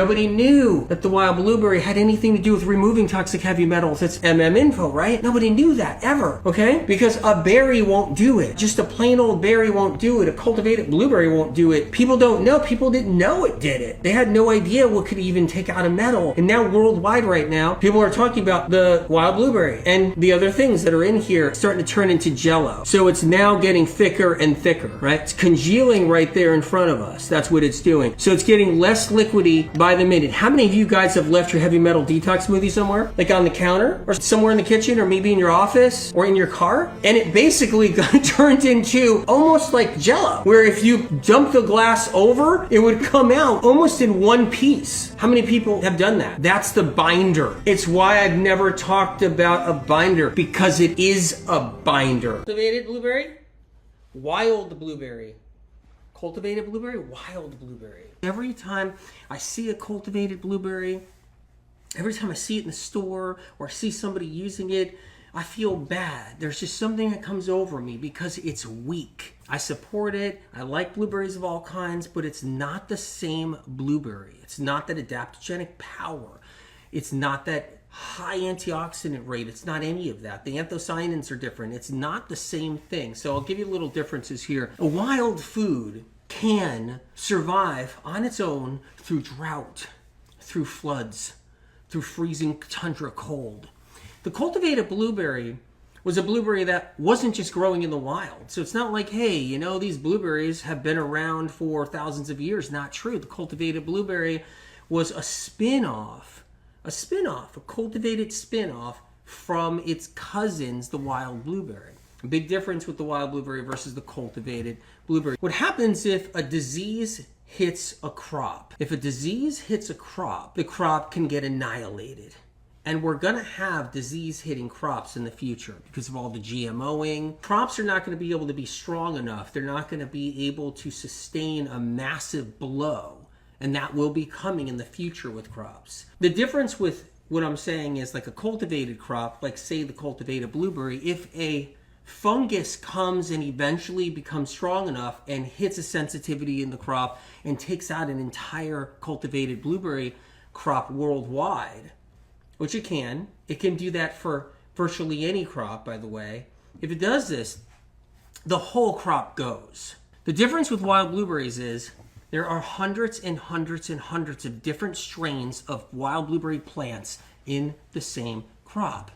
Nobody knew that the wild blueberry had anything to do with removing toxic heavy metals. It's info, right? Nobody knew that ever, okay? Because a berry won't do it. Just a plain old berry won't do it. A cultivated blueberry won't do it. People don't know. People didn't know it did it. They had no idea what could even take out a metal. And now worldwide right now, people are talking about the wild blueberry and the other things that are in here starting to turn into jello. So it's now getting thicker and thicker, right? It's congealing right there in front of us. That's what it's doing. So it's getting less liquidy by the minute. How many of you guys have left your heavy metal detox smoothie somewhere? Like on the counter or somewhere in the kitchen or maybe in your office or in your car? And it basically got turned into almost like jello, where if you dump the glass over, it would come out almost in one piece. How many people have done that? That's the binder. It's why I've never talked about a binder, because it is a binder. Cultivated blueberry, wild blueberry. Cultivated blueberry, wild blueberry. Every time I see a cultivated blueberry, every time I see it in the store or I see somebody using it, I feel bad. There's just something that comes over me because it's weak. I support it. I like blueberries of all kinds, but it's not the same blueberry. It's not that adaptogenic power. It's not that high antioxidant rate. It's not any of that. The anthocyanins are different. It's not the same thing. So I'll give you little differences here. A wild food can survive on its own through drought, through floods, through freezing tundra cold. The cultivated blueberry was a blueberry that wasn't just growing in the wild. So it's not like, hey, you know, these blueberries have been around for thousands of years. Not true. The cultivated blueberry was a spin-off, a cultivated spin-off from its cousins, the wild blueberry. A big difference with the wild blueberry versus the cultivated blueberry. What happens if a disease hits a crop? If a disease hits a crop, the crop can get annihilated. And we're going to have disease hitting crops in the future because of all the GMOing. Crops are not going to be able to be strong enough. They're not going to be able to sustain a massive blow. And that will be coming in the future with crops. The difference with what I'm saying is, like a cultivated crop, like say the cultivated blueberry, if a fungus comes and eventually becomes strong enough and hits a sensitivity in the crop and takes out an entire cultivated blueberry crop worldwide, which it can do that for virtually any crop, by the way. If it does this, the whole crop goes. The difference with wild blueberries is there are hundreds and hundreds and hundreds of different strains of wild blueberry plants in the same crop.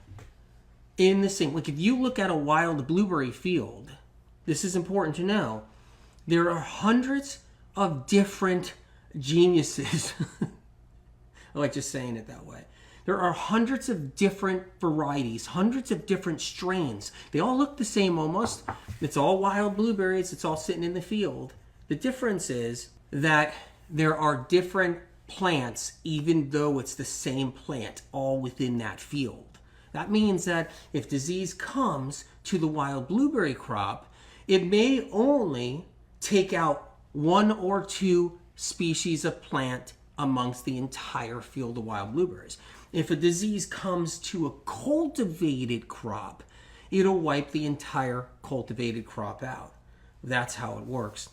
Like if you look at a wild blueberry field, this is important to know, there are hundreds of different geniuses. I like just saying it that way. There are hundreds of different varieties, hundreds of different strains. They all look the same almost. It's all wild blueberries. It's all sitting in the field. The difference is that there are different plants, even though it's the same plant, all within that field. That means that if disease comes to the wild blueberry crop, it may only take out one or two species of plant amongst the entire field of wild blueberries. If a disease comes to a cultivated crop, it'll wipe the entire cultivated crop out. That's how it works.